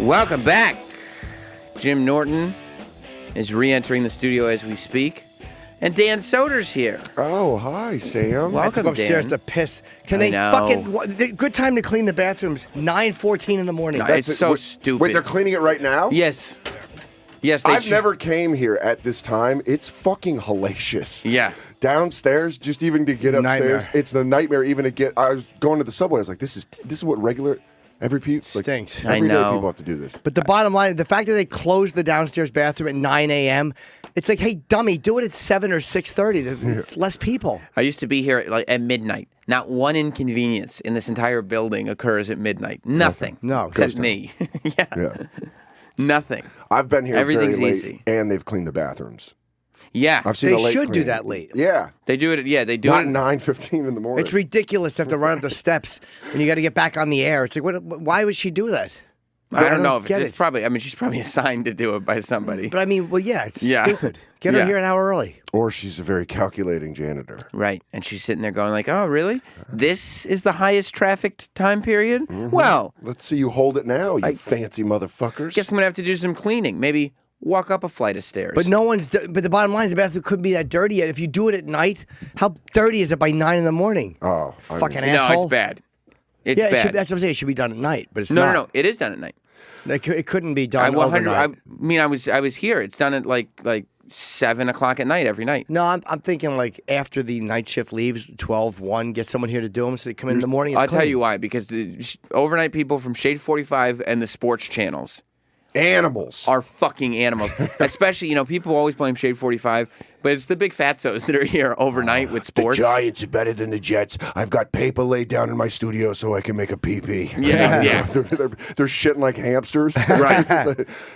Welcome back. Jim Norton is re-entering the studio as we speak. And Dan Soder's here. Oh, hi, Sam. Welcome, go upstairs Dan. to piss. Can they fucking... Good time to clean the bathrooms, 9:14 in the morning. No, it's so stupid. Wait, they're cleaning it right now? Yes. Yes, I've never came here at this time. It's fucking hellacious. Yeah. Downstairs, just even to get upstairs, Nightmare. it's the nightmare even to get... I was going to the subway. I was like, this is what regular... Stinks. Every day I know. people have to do this. But the bottom line, the fact that they closed the downstairs bathroom at 9 a.m., it's like, hey, dummy, do it at 7 or 6:30. It's less people. I used to be here at midnight. Not one inconvenience in this entire building occurs at midnight. Nothing. No, except me. Yeah. Nothing. I've been here Everything's very late, easy. and they've cleaned the bathrooms. Yeah. I've seen They the late should do cleaning. that late. Yeah. They do it. Yeah, they do Not it. 9:15 in the morning. It's ridiculous to have to run up the steps and you got to get back on the air. It's like, why would she do that? I don't know if get it's it. probably. I mean, she's probably assigned to do it by somebody. But I mean, well, yeah, it's Yeah. stupid. Get her Yeah. here an hour early. Or she's a very calculating janitor. Right. And she's sitting there going like, oh, really? This is the highest trafficked time period? Mm-hmm. Well, Let's see you hold it now, you fancy motherfuckers. guess I'm going to have to do some cleaning. Maybe walk up a flight of stairs. But but the bottom line is the bathroom couldn't be that dirty yet. If you do it at night, how dirty is it by 9 in the morning? Oh, I Fucking mean- asshole. No, it's bad. It's yeah, bad. that's what I'm saying. It should be done at night, but it's No, not. no. It is done at night. It couldn't be I done 100. I overnight. mean, I was here. It's done at like 7 o'clock at night every night. No, I'm thinking like after the night shift leaves, 12, 1, get someone here to do them so they come in the morning. It's I'll tell clean. you why. Because the overnight people from Shade 45 and the sports channels Animals. are fucking animals. Especially, people always blame Shade 45, but it's the big fatzos that are here overnight with sports. The Giants are better than the Jets. I've got paper laid down in my studio so I can make a pee-pee. Yeah, yeah. They're shitting like hamsters. Right.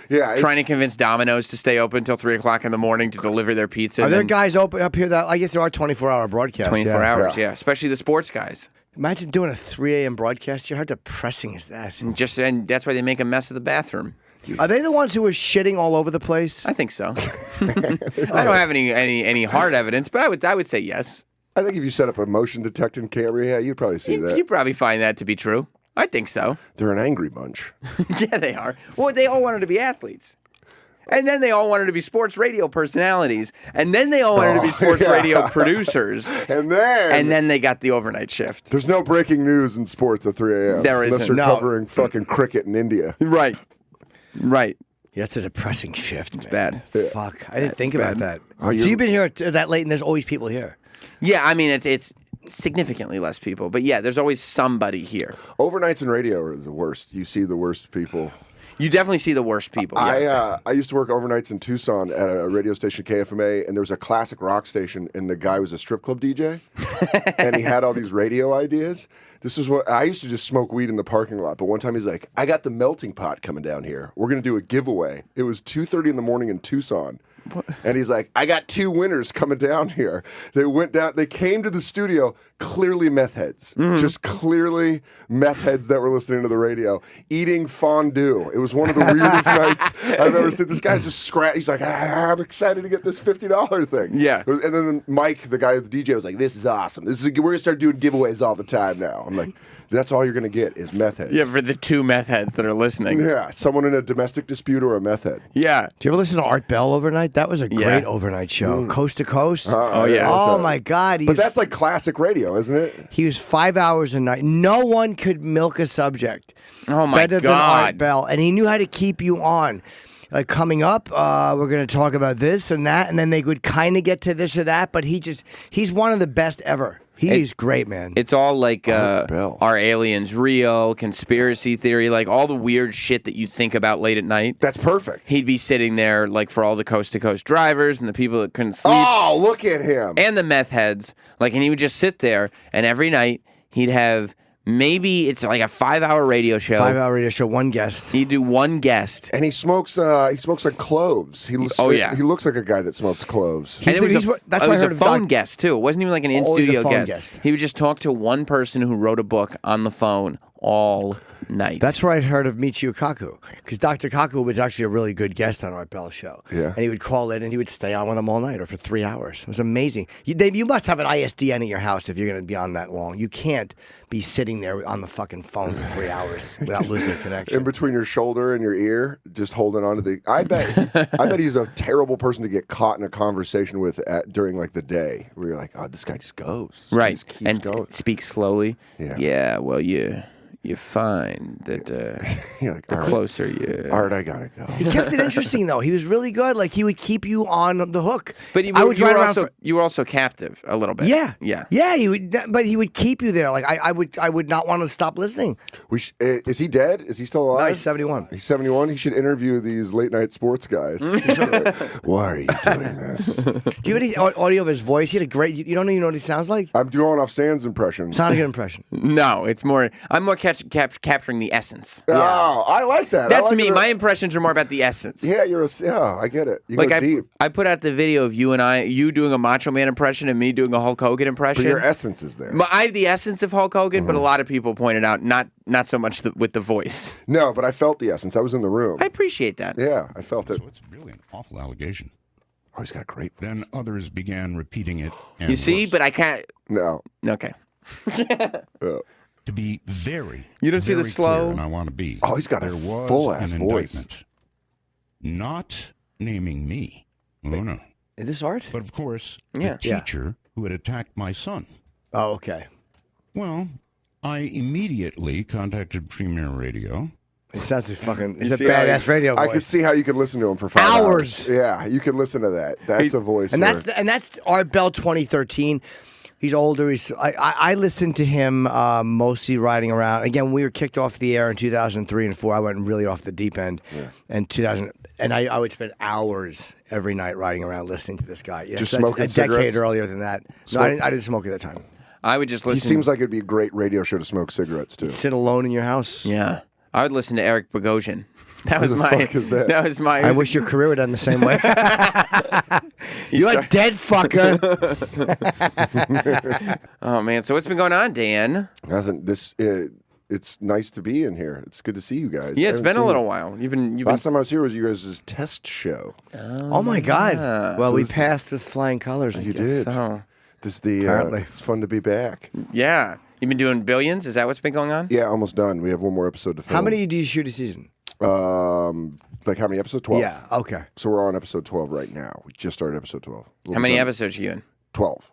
Yeah. Trying to convince Domino's to stay open until 3 o'clock in the morning to deliver their pizza. Are and there then guys open up here that I guess there are 24-hour broadcasts? 24 yeah. hours, Yeah. yeah. Especially the sports guys. Imagine doing a 3 a.m. broadcast here. How depressing is that? And that's why they make a mess of the bathroom. Are they the ones who are shitting all over the place? I think so. I don't have any hard evidence, but I would say yes. I think if you set up a motion detecting camera, yeah, you'd probably see that. You'd probably find that to be true. I think so. They're an angry bunch. Yeah, they are. Well, they all wanted to be athletes. And then they all wanted to be sports radio personalities. And then they all wanted to be sports radio producers. And then they got the overnight shift. there's no breaking news in sports at 3 a.m. There unless isn't. you're No. covering fucking cricket in India. Right. Right. Yeah, it's a depressing shift. It's bad. Fuck. I didn't think about that. Oh, So you're- you've been here that late and there's always people here. Yeah, I mean, it's significantly less people. But yeah, there's always somebody here. Overnights in radio are the worst. You see the worst people. You definitely see the worst people. Yeah. I used to work overnights in Tucson at a radio station, KFMA, and there was a classic rock station, and the guy was a strip club DJ, and he had all these radio ideas. This was what I used to just smoke weed in the parking lot, but one time he's like, "I got the melting pot coming down here. We're gonna do a giveaway." It was 2:30 in the morning in Tucson. And he's like, I got 2 winners coming down here. They went down, they came to the studio, clearly meth heads. Just clearly meth heads that were listening to the radio, eating fondue. It was one of the weirdest nights I've ever seen. This guy's just he's like, I'm excited to get this $50 thing. Yeah. And then Mike, the guy, the DJ, was like, this is awesome. We're going to start doing giveaways all the time now. I'm like, that's all you're going to get is meth heads. Yeah, for the 2 meth heads that are listening. Yeah, someone in a domestic dispute or a meth head. Yeah. Do you ever listen to Art Bell overnight? That was a great Yeah. overnight show. Coast to Coast. Oh, yeah. Oh, my God. But that's like classic radio, isn't it? He was 5 hours a night. No one could milk a subject Oh, my better than Art God. Bell. And he knew how to keep you on. Like coming up, we're going to talk about this and that. And then they would kind of get to this or that. But he's one of the best ever. He's great, man. It's all like Bell. are aliens real, conspiracy theory, like all the weird shit that you think about late at night. That's perfect. He'd be sitting there like for all the coast-to-coast drivers and the people that couldn't sleep Oh, look at him. and the meth heads. Like, and he would just sit there and every night he'd have maybe it's like a 5-hour radio show. 5-hour radio show, one guest. He'd do one guest. And he smokes like cloves. He looks yeah. he looks like a guy that smokes cloves. And it was that's it why I was heard a of phone Doc- guest, too. It wasn't even like an Always a in-studio phone guest. guest. He would just talk to one person who wrote a book on the phone all night. That's where I heard of Michio Kaku, because Dr. Kaku was actually a really good guest on Art Bell's show. Yeah. And he would call in and he would stay on with them all night or for 3 hours. It was amazing. You must have an ISDN at your house if you're going to be on that long. You can't be sitting there on the fucking phone for 3 hours without losing a connection. In between your shoulder and your ear, just holding on to the. I bet he's a terrible person to get caught in a conversation with during like the day, where you're like, oh, this guy just goes. This guy right, just keeps and going. speak slowly. Yeah. Well, you find that You're like, the "All right, closer you. Art, I gotta go. He kept it interesting though. He was really good. Like he would keep you on the hook. But I would drive around you were also captive a little bit. Yeah, yeah. He would, but he would keep you there. Like I would not want to stop listening. Is he dead? Is he still alive? No, he's 71. He's 71. He should interview these late night sports guys. Like, why are you doing this? Do you have any audio of his voice? He had a great. You don't even know what he sounds like. I'm going off Sans impression. It's not a good impression. No, it's more. I'm more capturing the essence. Oh, I like that. That's I like me. it. My impressions are more about the essence. Yeah, I get it. You Like go deep. I put out the video of you doing a Macho Man impression and me doing a Hulk Hogan impression. But your essence is there. I have the essence of Hulk Hogan, but a lot of people pointed out not so much with the voice. No, but I felt the essence. I was in the room. I appreciate that. Yeah, I felt it. So it's really an awful allegation. Oh, he's got a great voice. Then others began repeating it. And You see, worse. but I can't. No. Okay. To be very, You don't see the very slow- clear, and I want to be. Oh, he's got a there was full-ass an voice. indictment, not naming me. Oh no! Is this art? But of course, Yeah. the teacher who had attacked my son. Oh, okay. Well, I immediately contacted Premier Radio. It sounds like fucking. It's You a see how badass radio voice. I could see how you could listen to him for 5 Hours. Yeah, you could listen to that. That's a voice. And where- that's Art Bell 2013. He's older. I listened to him mostly riding around. Again, we were kicked off the air in 2003 and 4. I went really off the deep end. Yeah. And 2000, and I would spend hours every night riding around listening to this guy. Yes, Just that's smoking a decade cigarettes? earlier than that. No, Smoke- I didn't smoke at that time. I would just he listen. seems like it'd be a great radio show to smoke cigarettes too. Sit alone in your house. Yeah. I would listen to Eric Bogosian. That was the my. fuck is that? That was my. I wish your career would end the same way. You're a dead fucker. Oh man! So what's been going on, Dan? Nothing. It's nice to be in here. It's good to see you guys. Yeah, I it's haven't been a seen little you. while. You've been. Last time I was here was you guys' test show. Oh my God. Well, So we this- passed with flying colors. You did. So This is the. Apparently. It's fun to be back. yeah, you've been doing billions. Is that what's been going on? Yeah, almost done. We have one more episode to film. How many do you shoot a season? Like how many episodes? 12. Yeah. Okay. So we're on episode 12 right now. We just started episode 12. We'll How be many done- episodes are you in? 12.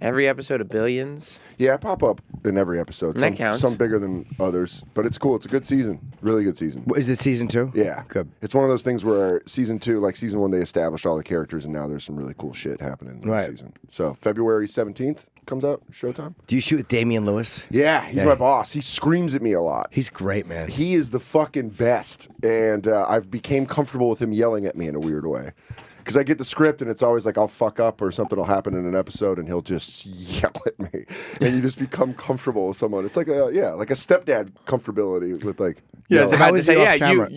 Every episode of Billions. Yeah, I pop up in every episode. That counts. Some bigger than others, but it's cool. It's a good season. Really good season. Is it season 2? Yeah. Good. It's one of those things where season 2, like season 1, they established all the characters, and now there's some really cool shit happening in the Right. season. So February 17th comes out, Showtime. Do you shoot with Damian Lewis? Yeah, he's my boss. He screams at me a lot. He's great, man. He is the fucking best, and I've became comfortable with him yelling at me in a weird way. Because I get the script and it's always like I'll fuck up or something will happen in an episode and he'll just yell at me, and you just become comfortable with someone. It's like a stepdad comfortability with like. Yeah, I was yelling. about How to is say, he off yeah, camera?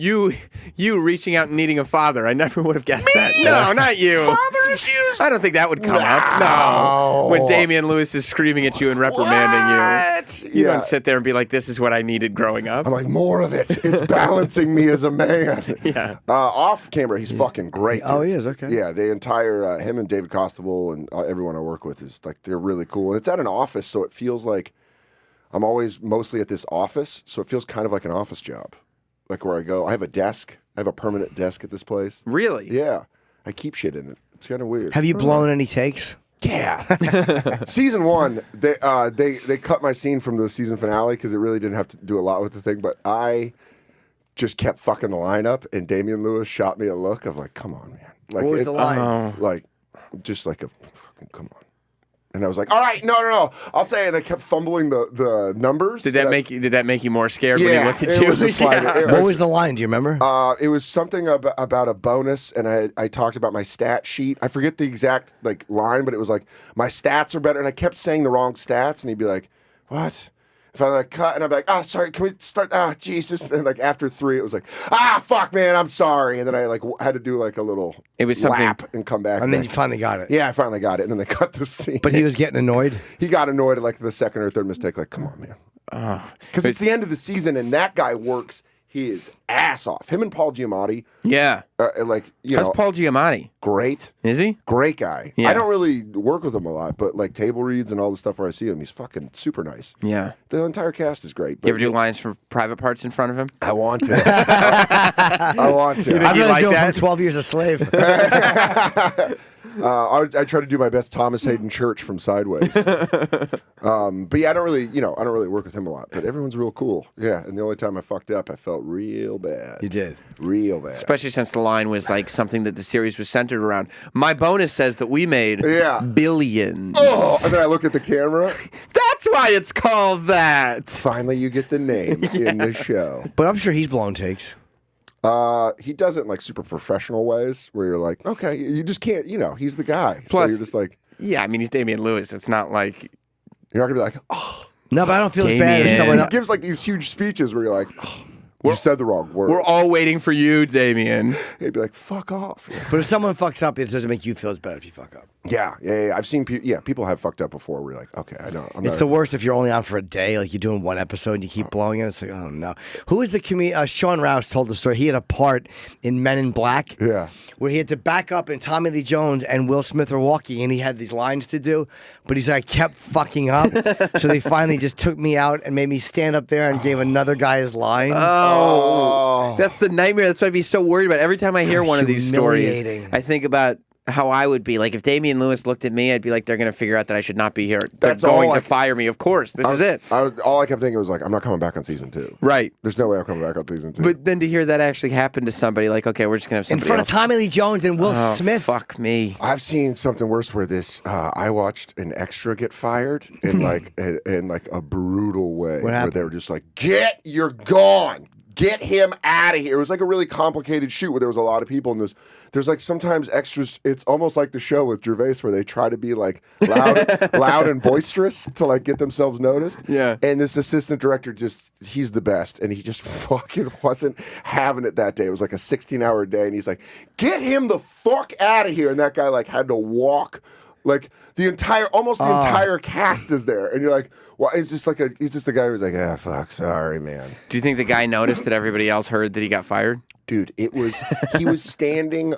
you reaching out and needing a father. I never would have guessed that. No, not you. Father issues. I don't think that would come up. No. When Damian Lewis is screaming at you and reprimanding you, you don't sit there and be like, this is what I needed growing up. I'm like, more of it. It's balancing me as a man. Yeah. Off camera, he's fucking great. Oh, dude. he is? Okay. Yeah, the entire him and David Costable and everyone I work with is like they're really cool, and it's at an office, so it feels like I'm always mostly at this office, so it feels kind of like an office job, like where I go. I have a desk. I have a permanent desk at this place. Really? Yeah, I keep shit in it. It's kind of weird. Have you blown any takes? Yeah. Season 1, they cut my scene from the season finale because it really didn't have to do a lot with the thing, but I just kept fucking the line up, and Damian Lewis shot me a look of like, come on, man. Like, What was the line? Like, just like a fucking come on. And I was like, all right, no. I'll say it. And I kept fumbling the numbers. Did that make you more scared when he Yeah, looked at it you? was a slight- it What was the line? Do you remember? It was something about a bonus, and I talked about my stat sheet. I forget the exact like line, but it was like my stats are better, and I kept saying the wrong stats, and he'd be like, "What?" if I like cut and I'm like, oh, sorry, can we start? Ah, Jesus. And like after 3, it was like, fuck, man, I'm sorry. And then I like had to do like a little lap and come back. And then you finally got it. Yeah, I finally got it. And then they cut the scene. But he was getting annoyed. He got annoyed at like the second or third mistake. Like, come on, man. Because it's the end of the season and that guy works his ass off. Him and Paul Giamatti. Yeah. Like, How's Paul Giamatti? Great. Is he? Great guy. Yeah. I don't really work with him a lot, but like table reads and all the stuff where I see him, he's fucking super nice. Yeah. The entire cast is great. But You ever do lines for private parts in front of him? I want to. I want to. I'm you really like doing that? from 12 Years a Slave. I try to do my best Thomas Hayden Church from Sideways. But yeah, I don't really work with him a lot. But everyone's real cool. Yeah, and the only time I fucked up, I felt real bad. You did. Real bad. Especially since the line was like something that the series was centered around. My bonus says that we made billions. Oh, and then I look at the camera. That's why it's called that. Finally, you get the name in the show. But I'm sure he's blown takes. He does it in like super professional ways where you're like, okay, you just can't, he's the guy. Plus, so you're just like, yeah, I mean, he's Damian Lewis. It's not like you're not gonna be like, oh. No, but I don't feel as bad as Damien. someone He else. gives like these huge speeches where you're like, oh, you said the wrong word. we're all waiting for you, Damian. He'd be like, fuck off. But if someone fucks up, it doesn't make you feel as bad if you fuck up. Yeah. I've seen people have fucked up before. Where you're like, okay, I know. It's the worst if you're only on for a day, like you're doing one episode and you keep blowing it. It's like, oh no. Who is the comedian? Sean Rouse told the story. He had a part in Men in Black. Yeah. Where he had to back up and Tommy Lee Jones and Will Smith were walking and he had these lines to do. But he's like, I kept fucking up. So they finally just took me out and made me stand up there and gave another guy his lines. Oh, that's the nightmare. That's what I'd be so worried about. Every time I hear one of these stories, Humiliating. I think about how I would be. Like if Damian Lewis looked at me, I'd be like, they're going to figure out that I should not be here. They're That's all going I- to fire me. Of course. This is it. All I kept thinking was like, I'm not coming back on season 2. Right. There's no way I'm coming back on season 2. But then to hear that actually happen to somebody, like, okay, we're just going to have In somebody front else. of Tommy Lee Jones and Will Oh, Smith. fuck me. I've seen something worse where I watched an extra get fired in like a brutal way where happened? they were just like, you're gone. Get him out of here. It was like a really complicated shoot where there was a lot of people and there's like sometimes extras. It's almost like the show with Gervais where they try to be like loud and boisterous to like get themselves noticed. Yeah. And this assistant director he's the best and he just fucking wasn't having it that day. It was like a 16-hour day and he's like, get him the fuck out of here. And that guy like had to walk. Like the entire cast is there, and you're like, well, he's just the guy who's like, fuck, sorry, man. Do you think the guy noticed that everybody else heard that he got fired? Dude, he was standing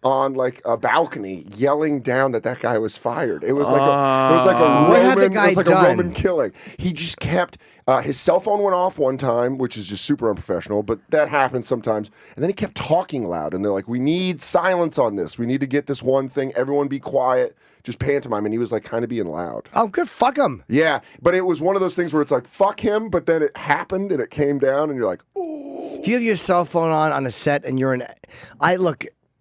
on like a balcony yelling down that guy was fired. It was like What had the guy a done? Roman killing. He just kept his cell phone went off one time, which is just super unprofessional, but that happens sometimes. And then he kept talking loud, and they're like, we need silence on this. We need to get this one thing. Everyone be quiet. Just pantomime, and he was like kind of being loud. Oh, good. Fuck him. Yeah, but it was one of those things where it's like, fuck him, but then it happened and it came down, and you're like, oh. If you have your cell phone on a set and you're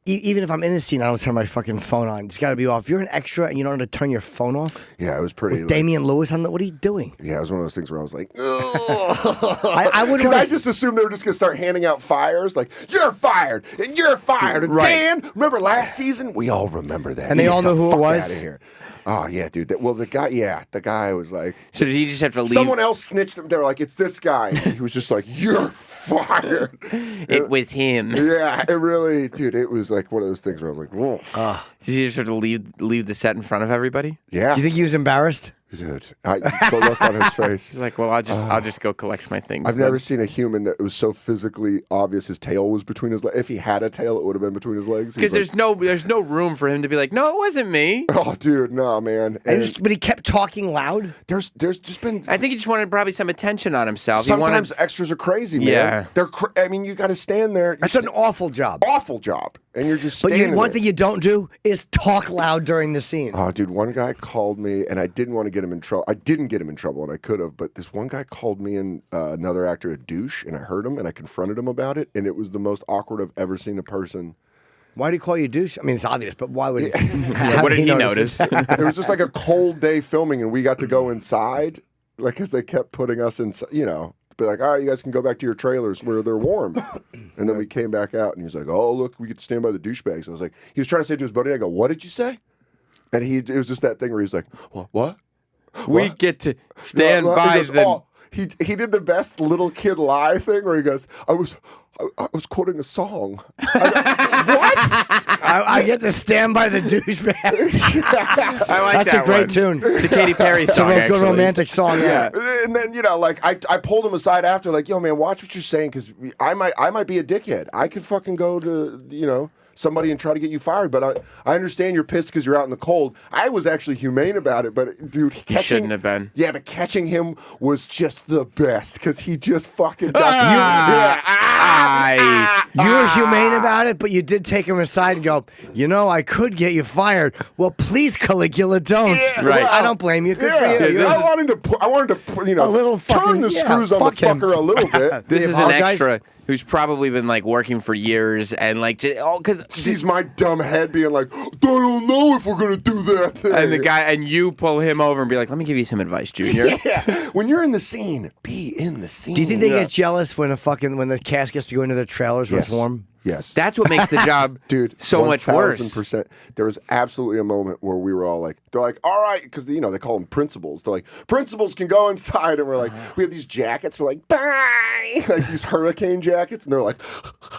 even if I'm in a scene, I don't turn my fucking phone on. It's got to be off. If you're an extra and you don't know to turn your phone off. Yeah, it was pretty. With Damian Lewis on what are you doing? Yeah, it was one of those things where I was like, I wouldn't. because I just assumed they were just gonna start handing out fires, like you're fired and you're fired. And Right. Dan, remember last season? We all remember that. And they all Get know the who it fuck was? Out of here. Oh yeah, dude. The guy was like, So did he just have to leave someone else snitched him. They were like, it's this guy. And he was just like, you're fired. it with him? Yeah, it really, dude. It was like one of those things where I was like, whoa. Did he just have to leave the set in front of everybody? Yeah. Do you think he was embarrassed? Dude, the look on his face. He's like, well, I'll just go collect my things. I've then. never seen a human that was so physically obvious his tail was between his legs. If he had a tail, it would have been between his legs. Because there's no room for him to be like, no, it wasn't me. Oh, dude, no, man. And But he kept talking loud. there's just been. I think he just wanted probably some attention on himself. Sometimes extras are crazy, man. Yeah. They're. I mean, you got to stand there. That's an awful job. awful job, and you're just But standing one there. thing you don't do is talk loud during the scene. Oh, dude, one guy called me, and I didn't want to get him in trouble. I didn't get him in trouble, and I could have, but this one guy called me and another actor a douche, and I heard him, and I confronted him about it, and it was the most awkward I've ever seen a person. Why do you call you a douche? I mean, it's obvious, but why would he? what did he notice? It was just like a cold day filming, and we got to go inside, like, because they kept putting us in, be like, all right, you guys can go back to your trailers where they're warm. And then we came back out, and he's like, oh, look, we get to stand by the douchebags. I was like, he was trying to say to his buddy, I go, what did you say? And it was just that thing where he's like, what? We get to stand by he goes, the. oh. he did the best little kid lie thing where he goes, I was quoting a song. I get to stand by the douchebag. I like That's that a great one. tune. It's a Katy Perry song, It's a actually. good romantic song. Yeah. And then, like, I pulled him aside after, like, yo, man, watch what you're saying, because I might be a dickhead. I could fucking go to, somebody and try to get you fired, but I understand you're pissed because you're out in the cold. I was actually humane about it, but dude, You shouldn't have been. Yeah, but catching him was just the best because he just fucking got You were humane about it, but you did take him aside and go, I could get you fired. Well, please, Caligula, don't. Yeah, Right. well, I don't blame you. Good for Yeah, you. I wanted to, A little turn fucking- the screws on fuck the him. fucker a little bit. This He is an apologized? extra who's probably been like working for years and like because Sees my dumb head being like, I don't know if we're gonna do that thing. and the guy and you pull him over and be like, let me give you some advice, Junior. Yeah, when you're in the scene, be in the scene. Do you think they get jealous when when the cast gets to go into their trailers when Yes. it's warm? Yes. That's what makes the job, Dude, so much worse. 1000%. There was absolutely a moment where we were all like, they're like, all right, because they call them principals. They're like, principals can go inside, and we're like, we have these jackets. We're like, bye, like these hurricane jackets, and they're like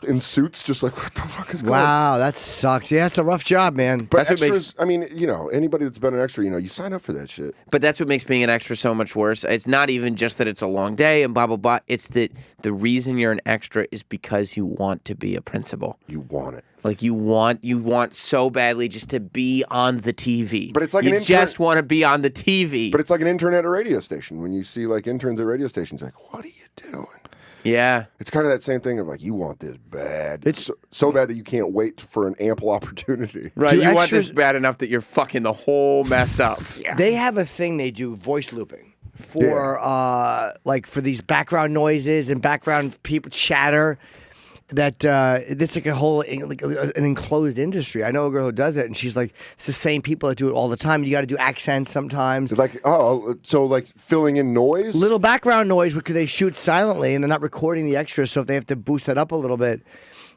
in suits, just like, what the fuck is going on? Wow, that sucks. Yeah, it's a rough job, man. But That's what extras, I mean, anybody that's been an extra, you sign up for that shit. But that's what makes being an extra so much worse. It's not even just that it's a long day and blah, blah, blah. It's that the reason you're an extra is because you want to be a principal. You want it. Like you want so badly just to be on the TV. But it's like you an intern- just want to be on the TV. But it's like an intern at a radio station. When you see like interns at radio stations, like, what are you doing? yeah. It's kind of that same thing of like, you want this bad. It's so bad that you can't wait for an ample opportunity. Right. Do You want extras- this bad enough that you're fucking the whole mess up. They have a thing they do, voice looping, for for these background noises and background people chatter. That it's like a whole an enclosed industry. I know a girl who does it, and she's like, it's the same people that do it all the time. You got to do accents sometimes. It's like, so like filling in noise? Little background noise because they shoot silently and they're not recording the extras. So if they have to boost that up a little bit,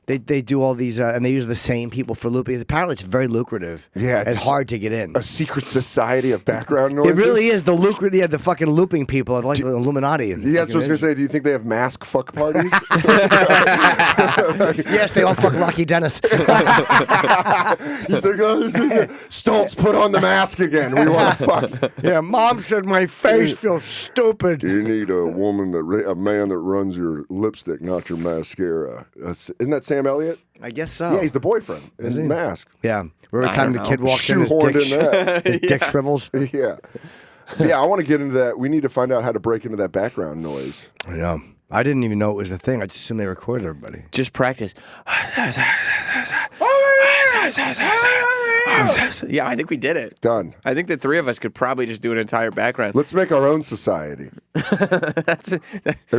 they do all these and they use the same people for looping. Apparently, it's very lucrative. Yeah, it's it's hard to get in. A secret society of background noises? It really is the lucrative. Yeah, the fucking looping people are like the Illuminati. And Yeah, that's what I was going to fucking- say. Do you think they have mask fuck parties? Yes, they all fuck Rocky Dennis. He's like, Stoltz, put on the mask again. We want to fuck. Yeah, Mom said my face feels stupid. You need a man that runs your lipstick, not your mascara. Isn't that Sam Elliott? I guess so. Yeah, he's the boyfriend in Mask. Yeah. Every time the don't kid know. walks in, his Shoehorned dick, in that. his dick shrivels. Yeah. Yeah, I want to get into that. We need to find out how to break into that background noise. I know. I didn't even know it was a thing. I just assumed they recorded everybody. Just practice. Yeah, I think we did it. Done. I think the three of us could probably just do an entire background. Let's make our own society. Can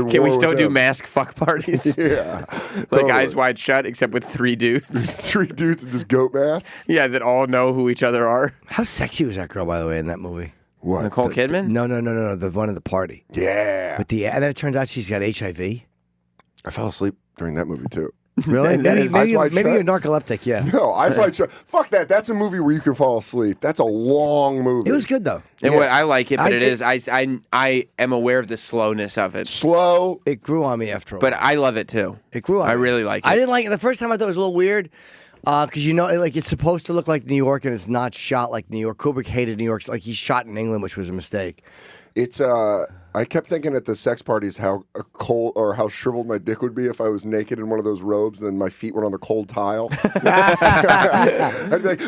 we war still with do them. mask fuck parties? Yeah. Like totally. Eyes Wide Shut, except with three dudes. Three dudes in just goat masks. Yeah, that all know who each other are. How sexy was that girl, by the way, in that movie? What? Nicole Kidman? No. The one at the party. Yeah. And then it turns out she's got HIV. I fell asleep during that movie too. Really? That maybe is- maybe, Eyes Wide maybe Shut? you're narcoleptic, yeah. No, Eyes Wide Shut. Fuck that. That's a movie where you can fall asleep. That's a long movie. It was good, though. And Yeah. what I like it, but I- it is. I am aware of the slowness of it, Slow. It grew on me after a but while. I love it too. It grew on I me. really like it. I didn't like it. The first time I thought it was a little weird because, it's supposed to look like New York and it's not shot like New York. Kubrick hated New York. Like, he shot in England, which was a mistake. It's I kept thinking at the sex parties how cold or how shriveled my dick would be if I was naked in one of those robes and then my feet went on the cold tile. I'd be like,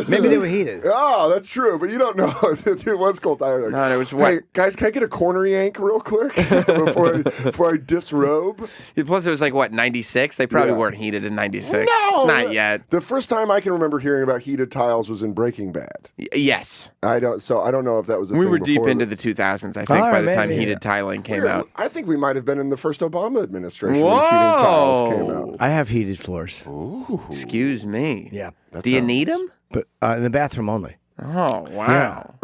Maybe they were heated. oh, that's true, but you don't know. It was cold tile. Like, No, it was hey, wet. guys, can I get a corner yank real quick before I disrobe? Plus, it was like, what, 96? They probably Yeah. weren't heated in 96. No, Not yet. The first time I can remember hearing about heated tiles was in Breaking Bad. Yes. I don't know if that was a We thing were deep before into that. the 2000s, I think, All by right, the time maybe, heated tiling came out. I think we might have been in the first Obama administration when heating tiles came Whoa. out. I have heated floors. Excuse me. Yeah. Do you need them? But in the bathroom only. Oh, wow.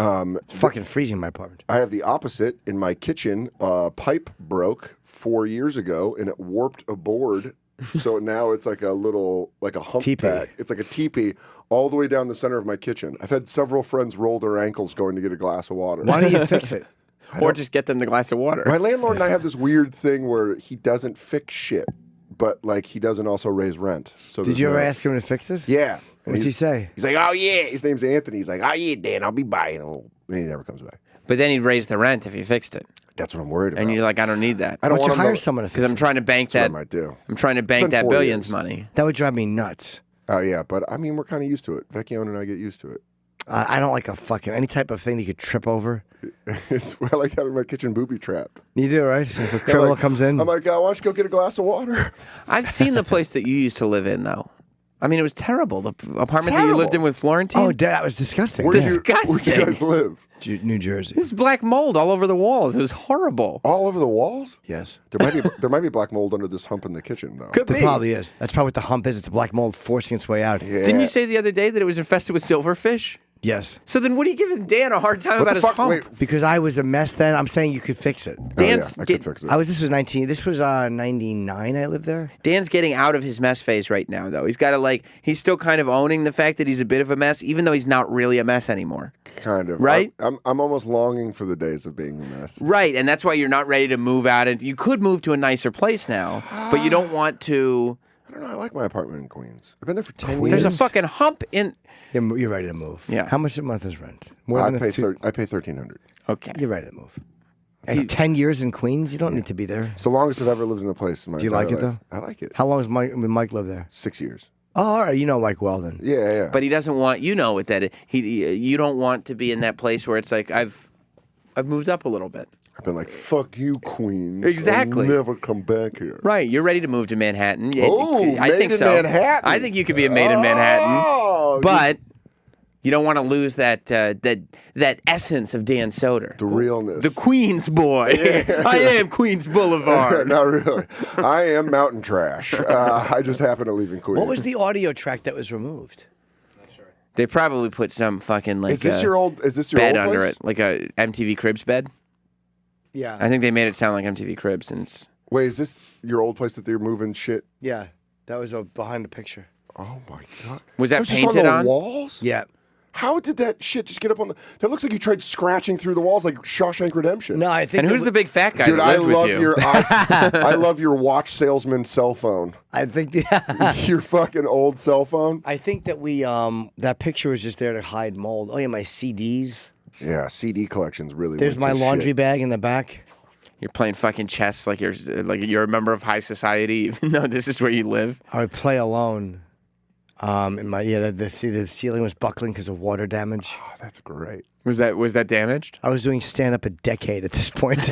It's fucking freezing in my apartment. I have the opposite in my kitchen. Pipe broke 4 years ago and it warped a board. So now it's like a humpback. Teepee. It's like a teepee all the way down the center of my kitchen. I've had several friends roll their ankles going to get a glass of water. Why don't you fix it? or just get them the glass of water. My landlord and I have this weird thing where he doesn't fix shit, but like he doesn't also raise rent. So Did you ever ask him to fix it? Yeah. What's he say? He's like, oh yeah. His name's Anthony. He's like, oh yeah, Dan, I'll be buying. And he never comes back. But then he'd raise the rent if you fixed it. That's what I'm worried about. And you're like, I don't need that. I don't Why don't want you to hire someone to fix Because I'm it? trying to bank That's that. what I might do. I'm trying to bank been that 4 billions years. money. That would drive me nuts. Oh yeah, but I mean, we're kind of used to it. Vecchione and I get used to it. I don't like any type of thing that you could trip over. I like having my kitchen booby trapped. You do, right? So if a criminal comes in. I'm like, why don't you go get a glass of water? I've seen the place that you used to live in, though. I mean, it was terrible. The apartment that you lived in with Florentine. Oh, that was disgusting. Where'd Disgusting. you guys live? New Jersey. There's black mold all over the walls. It was horrible. All over the walls? Yes. There might be black mold under this hump in the kitchen, though. Could There be. probably is. That's probably what the hump is. It's the black mold forcing its way out. Yeah. Didn't you say the other day that it was infested with silverfish? Yes. So then what are you giving Dan a hard time What about the his fuck? hump? Wait. Because I was a mess then. I'm saying you could fix it. Dan's I could fix it. This was 99 I lived there. Dan's getting out of his mess phase right now, though. He's got to he's still kind of owning the fact that he's a bit of a mess, even though he's not really a mess anymore. Kind of. Right? I'm almost longing for the days of being a mess. Right, and that's why you're not ready to move out. And you could move to a nicer place now, but you don't want to. I don't know. I like my apartment in Queens. I've been there for 10 years. There's a fucking hump in. You're ready to move. Yeah. How much a month is rent? More I than pay two. $1,300. Okay. You're ready to move. And 10 years in Queens, you don't need to be there. It's the longest I've ever lived in a place in my Do you entire like it, life. though? I like it. How long has Mike lived there? 6 years. Oh, all right. You know Mike well then. Yeah. But he doesn't want what that is. You don't want to be in that place where it's like I've moved up a little bit. I've been like, fuck you, Queens. Exactly. I'll never come back here. Right, you're ready to move to Manhattan. Oh, I think made in so. Manhattan. I think you could be a maid in Manhattan, Oh, but you don't want to lose that essence of Dan Soder, the realness. the Queens boy. I am Queens Boulevard. Not really. I am mountain trash. I just happen to live in Queens. What was the audio track that was removed? They probably put some fucking Is this your old bed old under place? it, like a MTV Cribs bed. Yeah. I think they made it sound like MTV Cribs, and Wait, is this your old place that they're moving shit? Yeah. That was behind the picture. Oh my god. Was that was just painted on on? the walls? Yeah. How did that shit just get up on the? That looks like you tried scratching through the walls like Shawshank Redemption. No, I think. and who's the big fat guy Dude, that I lived love with you? your I love your watch salesman cell phone. I think Your fucking old cell phone. I think that we that picture was just there to hide mold. Oh yeah, my CDs. Yeah, CD collections really. There's went my to laundry shit. bag in the back. You're playing fucking chess like you're a member of high society, even though this is where you live. I would play alone. In my the ceiling was buckling because of water damage. Oh, that's great. Was that damaged? I was doing stand up a decade at this point.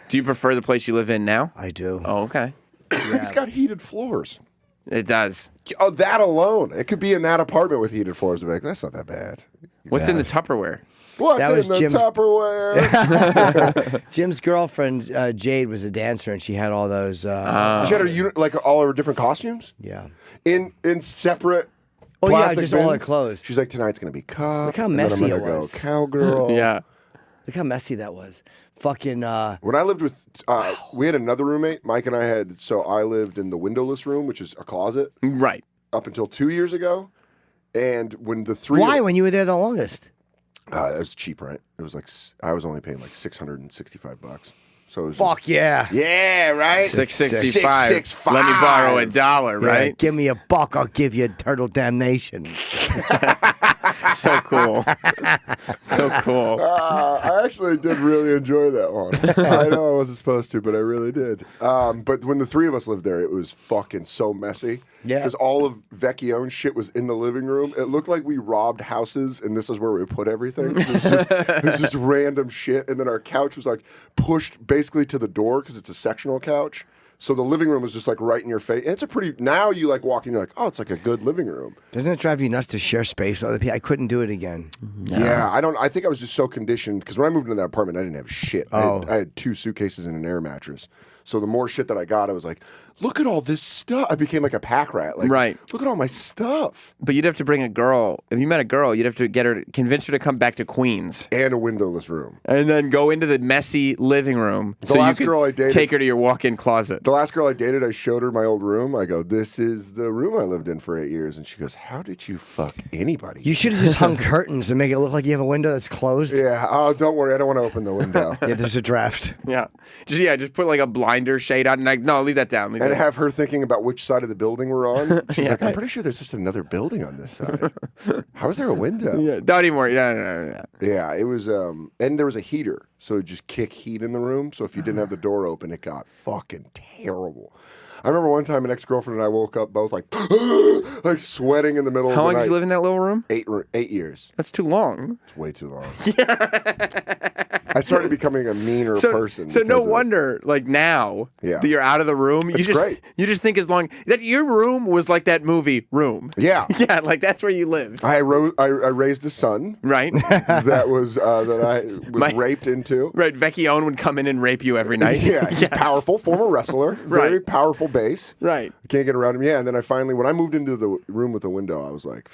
Do you prefer the place you live in now? I do. Oh, okay. It's got heated floors. It does. Oh, that alone. It could be in that apartment with heated floors. Like, that's not that bad. What's in the Tupperware? What's That in was the Jim's- Tupperware? Jim's girlfriend Jade was a dancer, and she had all those. She had her like all her different costumes Yeah. in separate. Oh yeah, plastic just all her bins. clothes. She's like, tonight's gonna be cup. Look how and then messy I'm it gonna go was. cowgirl. Yeah. Look how messy that was. Fucking. When I lived with, we had another roommate. Mike and I had. So I lived in the windowless room, which is a closet, Right. up until 2 years ago. And when the three, Why? When you were there the longest? it was cheap rent. It was like I was only paying like $665. So it was Fuck yeah. yeah, right. $665. $665. Let me borrow $1, Yeah, right? give me $1, I'll give you turtle damnation. So cool. So cool. I actually did really enjoy that one. I know I wasn't supposed to, but I really did. But when the three of us lived there, it was fucking so messy. Yeah. Because all of Vecchione's shit was in the living room. It looked like we robbed houses, and this is where we put everything. It was just random shit. And then our couch was like pushed basically to the door because it's a sectional couch. So the living room was just like right in your face. And it's a pretty, now you like walk in, you're like, oh, it's like a good living room. Doesn't it drive you nuts to share space with other people? I couldn't do it again. Yeah, I think I was just so conditioned because when I moved into that apartment, I didn't have shit. I had 2 suitcases and an air mattress. So the more shit that I got, I was like, look at all this stuff. I became like a pack rat. Like, Right. Look at all my stuff. But you'd have to bring a girl. If you met a girl, you'd have to convince her to come back to Queens. And a windowless room. And then go into the messy living room. The last you could girl I dated- take her to your walk-in closet. The last girl I dated, I showed her my old room. I go, this is the room I lived in for 8 years. And she goes, how did you fuck anybody? You should have just hung curtains and make it look like you have a window that's closed. Yeah. Oh, don't worry. I don't want to open the window. Yeah, there's a draft. Yeah. Just put like a blinder shade on. Like, no, leave that down. And have her thinking about which side of the building we're on. She's like, I'm pretty sure there's just another building on this side. How is there a window? Yeah, don't even worry. No. Yeah, it was, and there was a heater, so it'd just kick heat in the room. So if you didn't have the door open, it got fucking terrible. I remember one time an ex-girlfriend and I woke up both like, like sweating in the middle of How the long night. did you live in that little room? 8 years. That's too long. It's way too long. I started becoming a meaner person. So no because of- wonder, like now Yeah. that you're out of the room, It's great. you just think as long that your room was like that movie Room. Yeah. Yeah, like that's where you lived. I raised a son Right? that was raped into. Right. Vecchione would come in and rape you every night. Yeah, he's Yes. powerful, former wrestler, very Right. powerful base. Right. Can't get around him. Yeah, and then when I moved into the room with the window, I was like,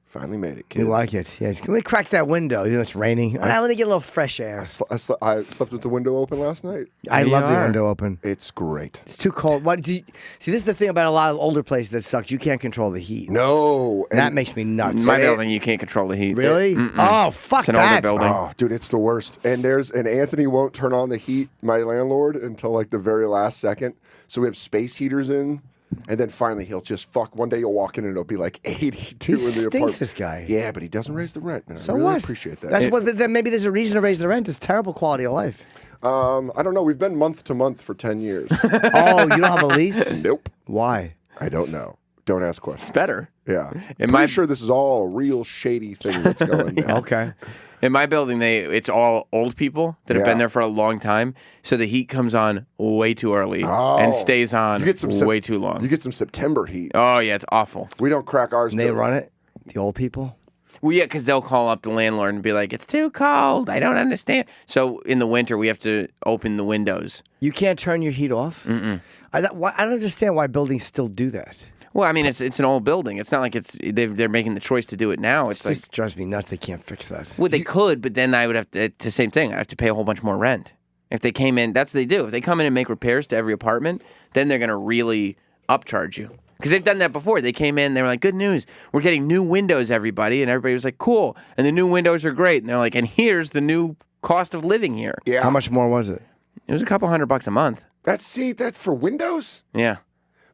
finally made it, kid. You like it. Yeah. Can we crack that window? You know, it's raining. Let me get a little fresh air. I slept with the window open last night. I you love the are. window open. It's great. It's too cold. See, this is the thing about a lot of older places that sucks. You can't control the heat. No. That and- makes me nuts. In my building, you can't control the heat. Really? Oh, fuck It's an older that. building. Oh, dude, it's the worst. And Anthony won't turn on the heat, my landlord, until like the very last second. So we have space heaters in. And then finally he'll just fuck. One day you'll walk in and it'll be like 82 in the stinks, apartment. this guy. Yeah, but he doesn't raise the rent. Man. So I really what? appreciate that. That's what. Then maybe there's a reason to raise the rent. It's terrible quality of life. I don't know. We've been month to month for 10 years. Oh, you don't have a lease? Nope. Why? I don't know. Don't ask questions. It's better. Yeah. In I'm my- sure this is all a real shady thing that's going down. Okay. In my building, it's all old people that have Yeah. been there for a long time. So the heat comes on way too early Oh. and stays on You get some way too long. You get some September heat. Oh, yeah, it's awful. We don't crack ours. And they till- run it? The old people? Well, yeah, because they'll call up the landlord and be like, it's too cold. I don't understand. So in the winter, we have to open the windows. You can't turn your heat off? Mm-mm. I don't understand why buildings still do that. Well, I mean, it's an old building. It's not like they're making the choice to do it now. It's It like, just drives me nuts. They can't fix that. well, they could, but then I would have to, it's the same thing. I have to pay a whole bunch more rent. If they came in, that's what they do. If they come in and make repairs to every apartment, then they're going to really upcharge you. Because they've done that before. They came in, they were like, good news. We're getting new windows, everybody. And everybody was like, cool. And the new windows are great. And they're like, and here's the new cost of living here. Yeah. How much more was it? It was a couple $100 a month. That's for windows? Yeah.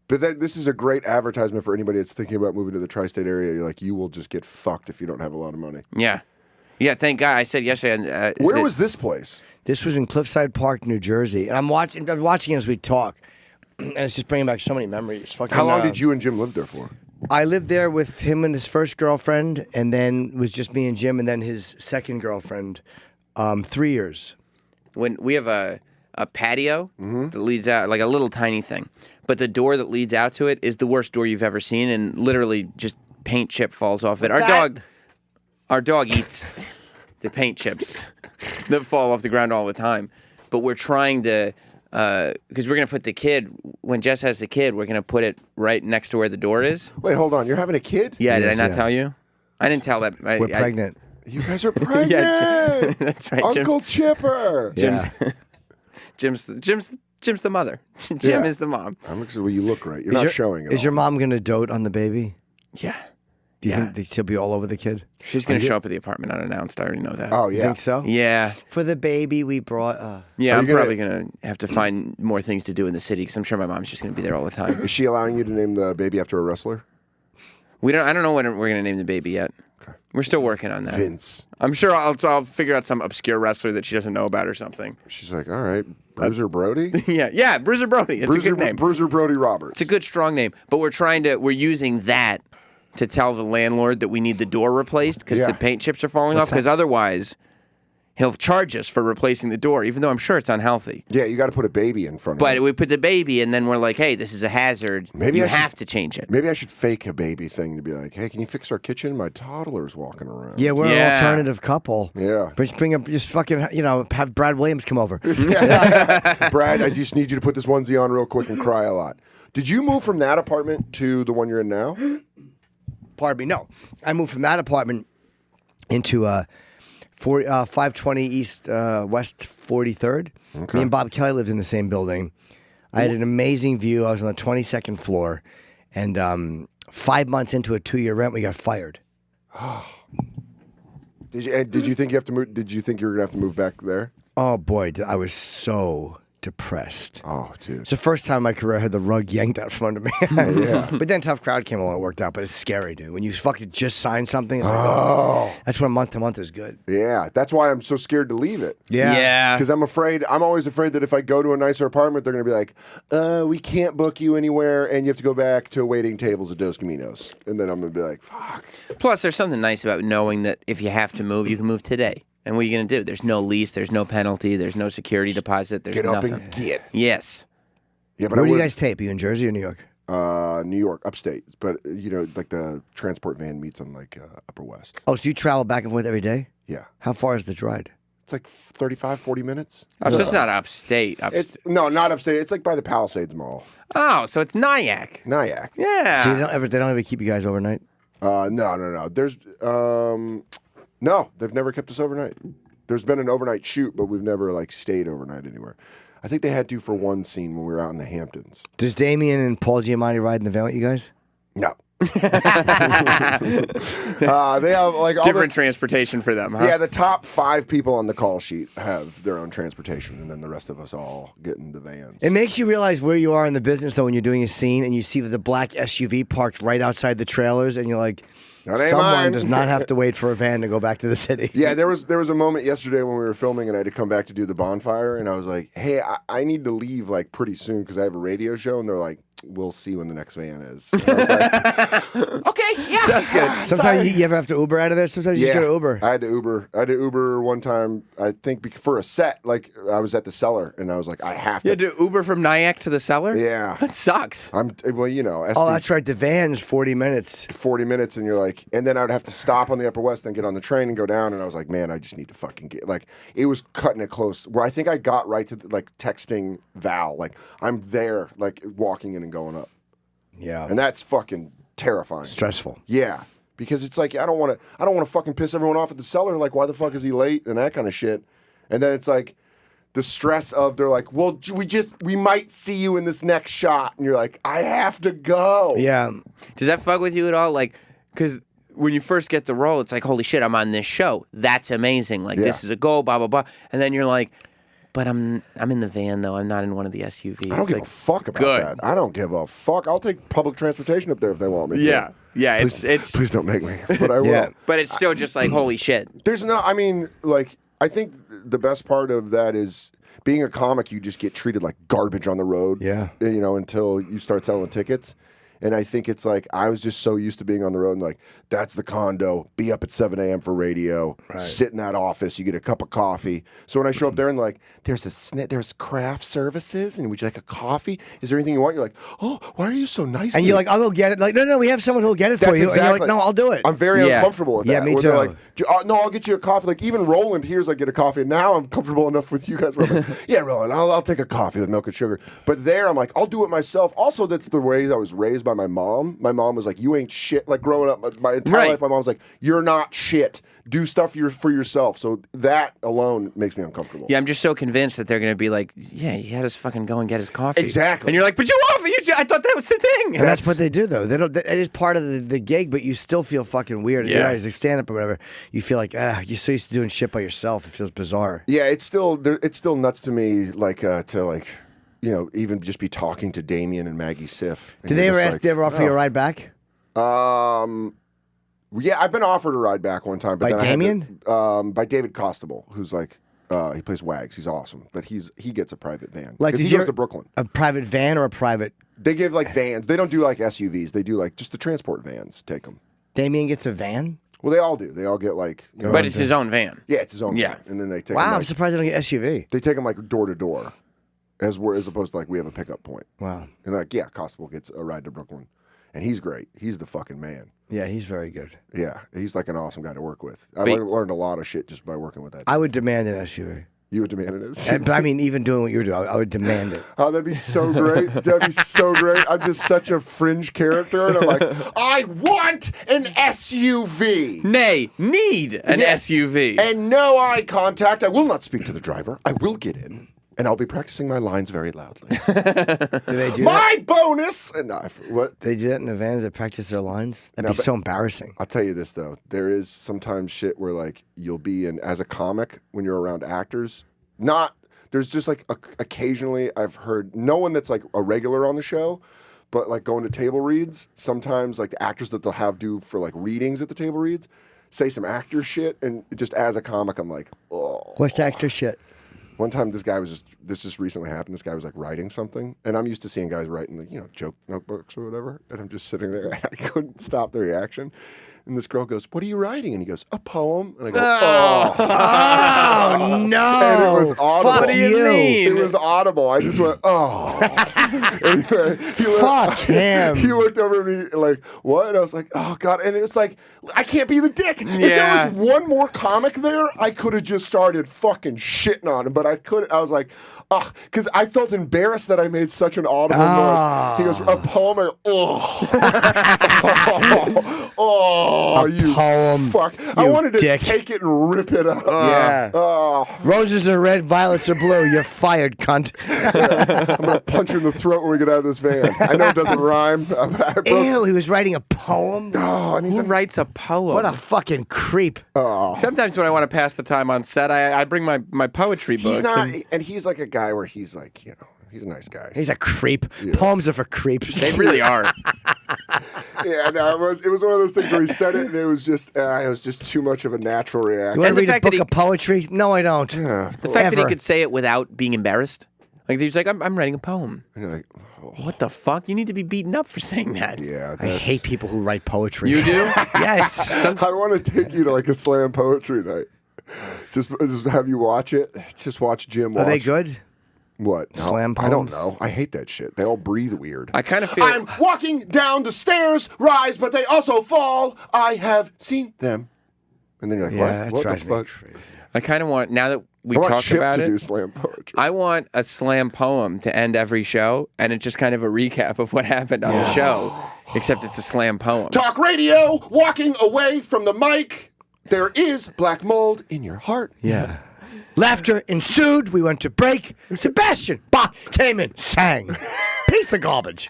But this is a great advertisement for anybody that's thinking about moving to the tri-state area. You're like, you will just get fucked if you don't have a lot of money. Yeah. Yeah, thank God. I said yesterday. Where was this place? This was in Cliffside Park, New Jersey. And I'm watching it as we talk. And it's just bringing back so many memories. Fucking, How long did you and Jim live there for? I lived there with him and his first girlfriend, and then it was just me and Jim, and then his second girlfriend. 3 years. When we have a patio Mm-hmm. that leads out, like a little tiny thing, but the door that leads out to it is the worst door you've ever seen, and literally just paint chip falls off it. Our dog eats the paint chips that fall off the ground all the time. But we're trying to, because we're gonna put the kid when Jess has the kid, we're gonna put it right next to where the door is. Wait, hold on. You're having a kid? Yeah, did I Yes, not yeah. tell you? I didn't tell that. We're pregnant. You guys are pregnant. Yeah, that's right. Uncle Chipper. Yeah. Jim's the mother. Jim Yeah. is the mom. I'm looking. Well, you look great. You're not showing it. Is your mom going to dote on the baby? Yeah. Do you think she'll be all over the kid? She's going to show up at the apartment unannounced. I already know that. Oh You yeah. think so? Yeah. For the baby we brought. Yeah, Are I'm you gonna- probably going to have to find more things to do in the city because I'm sure my mom's just going to be there all the time. Is she allowing you to name the baby after a wrestler? I don't know when we're going to name the baby yet. Okay. We're still working on that. Vince. I'm sure I'll figure out some obscure wrestler that she doesn't know about or something. She's like, all right, Bruiser Brody. Yeah, Bruiser Brody. It's a good name. Bruiser Brody Roberts. It's a good strong name, but we're using that to tell the landlord that we need the door replaced because Yeah. the paint chips are falling off. Because otherwise, he'll charge us for replacing the door, even though I'm sure it's unhealthy. Yeah, you got to put a baby in front of But it. we put the baby, and then we're like, hey, this is a hazard. Maybe you I should- have to change it. Maybe I should fake a baby thing to be like, hey, can you fix our kitchen? My toddler's walking around. Yeah, we're Yeah. an alternative couple. Yeah. Just bring up, just fucking, have Brad Williams come over. Brad, I just need you to put this onesie on real quick and cry a lot. Did you move from that apartment to the one you're in now? Pardon me. No, I moved from that apartment into 520 East West 43rd. Me and Bob Kelly lived in the same building. I had an amazing view. I was on the 22nd floor, and 5 months into a 2-year rent, we got fired. Did you think you have to move? Did you think you were gonna have to move back there? Oh boy, I was so depressed. Oh, dude. It's the first time in my career I had the rug yanked out from under me. Yeah. But then Tough Crowd came along, it worked out. But it's scary, dude. When you fucking just sign something, it's like, oh, that's when month to month is good. Yeah, that's why I'm so scared to leave it. Yeah. Because I'm always afraid that if I go to a nicer apartment, they're going to be like, we can't book you anywhere, and you have to go back to waiting tables at Dos Caminos. And then I'm going to be like, fuck. Plus, there's something nice about knowing that if you have to move, you can move today. And what are you going to do? There's no lease. There's no penalty. There's no security deposit. There's Get nothing. up and get. Yes. Yeah, but Where I do you would, guys tape? Are you in Jersey or New York? New York, upstate. But, like the transport van meets on like Upper West. Oh, so you travel back and forth every day? Yeah. How far is the ride? It's like 35, 40 minutes. Oh, so it's not upstate. No, not upstate. It's like by the Palisades Mall. Oh, so it's Nyack. Nyack. Yeah. So they don't ever keep you guys overnight? No. There's no, they've never kept us overnight. There's been an overnight shoot, but we've never like stayed overnight anywhere. I think they had to for one scene when we were out in the Hamptons. Does Damien and Paul Giamatti ride in the van with you guys? No. They have like all Different transportation for them, huh? Yeah, the top 5 people on the call sheet have their own transportation, and then the rest of us all get in the vans. It makes you realize where you are in the business, though, when you're doing a scene and you see the black SUV parked right outside the trailers, and you're like, That ain't someone mine. does not have to wait for a van to go back to the city. Yeah, there was a moment yesterday when we were filming and I had to come back to do the bonfire, and I was like, hey, I need to leave like pretty soon because I have a radio show, and they're like, we'll see when the next van is. And I was like, okay, yeah. Sounds good. Sometimes you ever have to Uber out of there? Sometimes you just go to Uber. I had to Uber one time, I think for a set, like I was at the cellar and I was like, I have to. You had to Uber from Nyack to the cellar? Yeah. That sucks. Well, Oh, SD that's right. The van's 40 minutes. 40 minutes and you're like, and then I would have to stop on the Upper West, then get on the train and go down. And I was like, man, I just need to fucking get, like, it was cutting it close. Where I think I got right to, like, texting Val. Like, I'm there, like, walking in and going up. Yeah. And that's fucking terrifying. Stressful. Yeah. Because it's like, I don't want to fucking piss everyone off at the cellar. Like, why the fuck is he late? And that kind of shit. And then it's like, the stress of they're like, well, we might see you in this next shot. And you're like, I have to go. Yeah. Does that fuck with you at all? Like, because when you first get the role, it's like, holy shit, I'm on this show. That's amazing. Like, this is a goal, blah, blah, blah. And then you're like, but I'm in the van, though. I'm not in one of the SUVs. I don't give a fuck about that. I don't give a fuck. I'll take public transportation up there if they want me to. Yeah, Please don't make me, but I will. Yeah. But it's still just like, holy shit. There's no, I mean, like, I think the best part of that is being a comic, you just get treated like garbage on the road. Yeah. Until you start selling tickets. And I think it's like, I was just so used to being on the road and like, that's the condo, be up at 7 a.m. for radio, sit in that office, you get a cup of coffee. So when I show up there and like, there's craft services and would you like a coffee? Is there anything you want? You're like, oh, why are you so nice to And me? you're like, I'll go get it. Like, no, we have someone who'll get it for That's you. exactly. And you're like, no, I'll do it. I'm very uncomfortable with that. Yeah, me Where they're too. like, no, I'll get you a coffee. Like even Roland here's like get a coffee. And now I'm comfortable enough with you guys. Where I'm like, yeah, Roland, I'll take a coffee with milk and sugar. But there I'm like, I'll do it myself. Also, that's the way I was raised by my mom. My mom was like, you ain't shit. Like growing up my entire life, my mom was like, you're not shit. Do stuff for yourself. So that alone makes me uncomfortable. Yeah, I'm just so convinced that they're going to be like, yeah, he had us fucking go and get his coffee. Exactly. And you're like, but you offer, I thought that was the thing. And that's what they do, though. They don't. It is part of the gig, but you still feel fucking weird. Yeah. As a stand-up or whatever, you feel like you're so used to doing shit by yourself. It feels bizarre. Yeah, it's still nuts to me. Like to like, even just be talking to Damien and Maggie Siff. And Did they you're ever just they ever offer you a ride back? Yeah, I've been offered a ride back one time, but By then I had Damien? by David Costable, who's like he plays Wags. He's awesome, but he gets a private van Like, because did he you goes to Brooklyn. A private van or a private? They give like vans. They don't do like SUVs. They do like just the transport vans. Take them. Damien gets a van. Well, they all do. They all get like. You know, But it's his own van. Yeah, it's his own. Yeah. van. And then they take. Wow, him, I'm like, surprised I don't get SUV. they take him like door to door, as opposed to like we have a pickup point. Wow. And like Constable gets a ride to Brooklyn, and he's great. He's the fucking man. Yeah, he's very good. Yeah, he's like an awesome guy to work with. I But- learned a lot of shit just by working with that. I would demand an SUV. You would demand it. But I mean, even doing what you're doing, I would demand it. Oh, that'd be so great. That'd be so great. I'm just such a fringe character, and I'm like, I want an SUV. Nay, need an Yeah. SUV. And no eye contact. I will not speak to the driver. I will get in, and I'll be practicing my lines very loudly. Do they do that? My bonus! And what? They do that in the vans. They practice their lines. That'd No, be but- so embarrassing. I'll tell you this, though. There is sometimes shit where, like, you'll be in, as a comic, when you're around actors, there's just, like, occasionally I've heard, no one that's, like, a regular on the show, but, like, going to table reads, sometimes, like, the actors that they'll have do for, like, readings at the table reads, say some actor shit, and just as a comic, I'm like, oh. What's actor shit? One time, this just recently happened. This guy was like writing something, and I'm used to seeing guys writing the, joke notebooks or whatever. And I'm just sitting there, and I couldn't stop the reaction. And this girl goes, "What are you writing?" And he goes, "A poem." And I go, "Oh, Oh no! And it was audible. Fuck What do you mean? It was audible. I just went, "Oh." Anyway, Fuck him. He looked over at me like, "What?" And I was like, "Oh God!" And it was like, I can't be the dick. If Yeah. there was one more comic there, I could have just started fucking shitting on him, but I couldn't. I was like, ugh, because I felt embarrassed that I made such an audible noise. He goes, "A poem," and oh, you poem, fuck! I you wanted to dick. take it and rip it up. Yeah. Oh, Roses are red, violets are blue. You're fired, cunt. I'm gonna punch you in the throat when we get out of this van. I know it doesn't rhyme. But I broke. Ew, he was writing a poem. Oh, and he's Who like, writes a poem? What a fucking creep. Sometimes when I want to pass the time on set, I bring my poetry book. he's not, and he's like a guy where he's like, he's a nice guy. He's a creep. Poems are for creeps. They really are. Yeah, no, it was one of those things where he said it, and it was just too much of a natural reaction. You want And to the read a fact that book of poetry? No, I don't. Yeah. The fact that he Ever. could say it without being embarrassed. Like he's like, I'm writing a poem. And you're like, oh, What the fuck? You need to be beaten up for saying that. yeah. I hate people who write poetry. You do? Yes. I want to take you to like a slam poetry night. Just have you watch it. Just watch Jim watch. Are they good? What? No, Slam I don't poems? know. I hate that shit. They all breathe weird. I kind of feel. I'm walking down the stairs, rise, but they also fall. I have seen them. And then you're like, Yeah, what? that What the drives me fuck? crazy. I kind of want, now that we I want talk Chip about to it, do slam poetry. I want a slam poem to end every show, and it's just kind of a recap of what happened on the show, except it's a slam poem. Talk radio, walking away from the mic. There is black mold in your heart. Yeah. Laughter ensued. We went to break. Sebastian Bach came in, sang. Piece of garbage.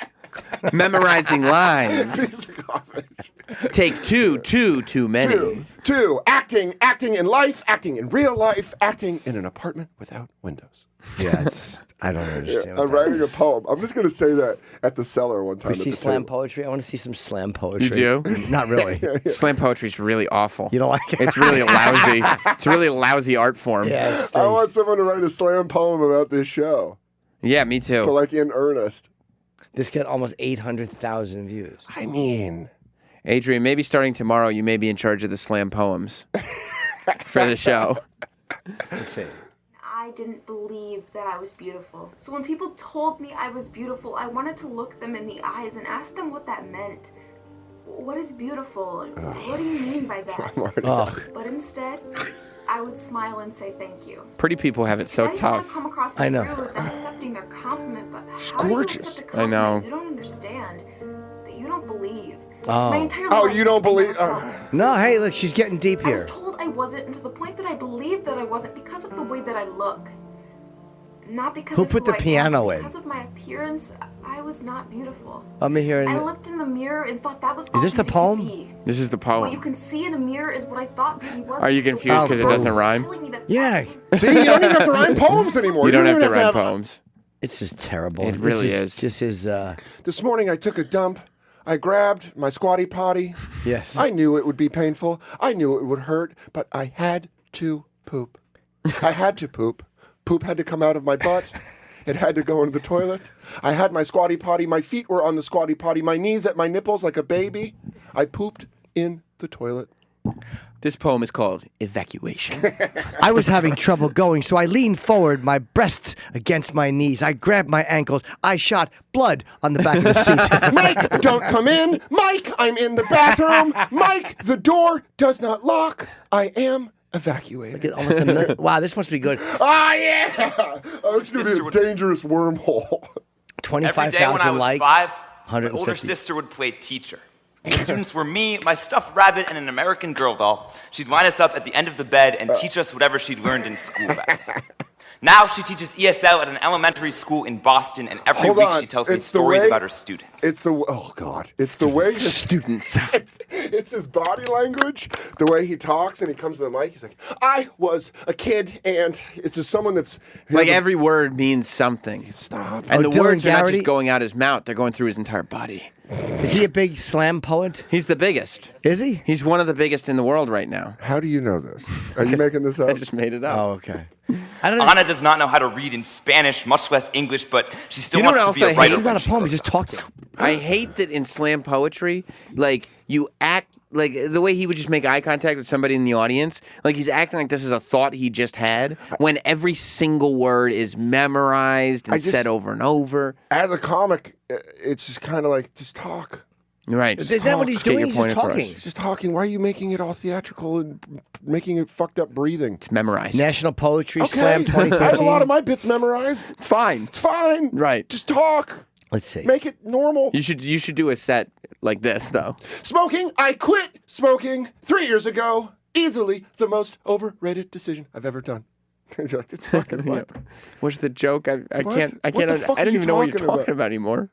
Memorizing lines. Piece of garbage. Take two, too many. Two, acting in life, acting in real life, acting in an apartment without windows. Yeah, I don't understand. I'm writing a poem. I'm just going to say that at the cellar one time. We at see the slam table. poetry. I want to see some slam poetry. You do? Not really. Slam poetry's really awful. You don't like it? It's really lousy. It's a really lousy art form. Yeah, it I want stinks. someone to write a slam poem about this show, Yeah, me but too. like in earnest. This got almost 800,000 views. I mean, Adrian, maybe starting tomorrow, you may be in charge of the slam poems for the show. Let's see. I didn't believe that I was beautiful. So when people told me I was beautiful, I wanted to look them in the eyes and ask them what that meant. What is beautiful? What do you mean by that? Ugh. But instead, I would smile and say thank you. Pretty people have it so I didn't want to tough. come across I as know. rude with them accepting their compliment, but how do you gorgeous. accept a I know. compliment you don't understand, that you don't believe? Oh. My entire Oh, life you don't has been believe- felt. No, hey, look, she's getting deep I was here. told I wasn't, and to the point that I believed that I wasn't because of the way that I look. Not because Who of put who the I am, piano but in? because of my appearance, I was not beautiful. Let me hear I it. looked in the mirror and thought that was Is this the all poem? beauty could be. This is the What you poem. can see in a mirror is what I thought beauty was. Are you because the confused world 'cause it doesn't was rhyme? telling me that Yeah. that see, you don't even have to rhyme poems anymore. You don't have even to write have poems. It's just terrible. It This really is. This is, This morning I took a dump. I grabbed my squatty potty. yes. I knew it would be painful. I knew it would hurt, but I had to poop. I had to poop. Poop had to come out of my butt. It had to go into the toilet. I had my squatty potty. My feet were on the squatty potty. My knees at my nipples like a baby. I pooped in the toilet. This poem is called Evacuation. I was having trouble going, so I leaned forward, my breasts against my knees. I grabbed my ankles. I shot blood on the back of the seat. Mike, don't come in. Mike, I'm in the bathroom. Mike, the door does not lock. I am evacuated. Get almost a minute. Wow, this must be good. Oh, yeah. Oh, this is going to be a dangerous wormhole. 25,000 Every day when I was likes. 5, my 150. older sister would play teacher. The students were me, my stuffed rabbit, and an American Girl doll. She'd line us up at the end of the bed and teach us whatever she'd learned in school back then. Now she teaches ESL at an elementary school in Boston, and every Hold week on. she tells me It's the stories way- about her students. It's the way his Students. it's his body language, the way he talks, and he comes to the mic. He's like, "I was a kid," and it's just someone that's Like every word means something. Stop. And Oh, the Dylan words are not Garrity? just going out his mouth, they're going through his entire body. Is he a big slam poet? He's the biggest. Is he? He's one of the biggest in the world right now. How do you know this? Are you making this I up? just made it up. Oh, okay. I don't know. Anna does not know how to read in Spanish, much less English, but she still You know wants what to be else a I writer. hate? He's when not a she poem. grows He's just up. talking. I hate that in slam poetry, like you act like the way he would just make eye contact with somebody in the audience, like he's acting like this is a thought he just had, when every single word is memorized and said over and over. As a comic, it's just kind of like, just talk. Right. Is that what he's Get your doing? He's point just across. talking. He's just talking. Why are you making it all theatrical and making it fucked up breathing? It's memorized. National Poetry Okay. Slam I have a 2015. lot of my bits memorized. It's fine. It's fine. Right. Just talk. Let's see. Make it normal. You should do a set like this though. Smoking. I quit smoking 3 years ago. Easily the most overrated decision I've ever done. You're like, it's fucking what? What's the joke? I What? can't. What the fuck I are don't you even know what you're talking about? talking about anymore.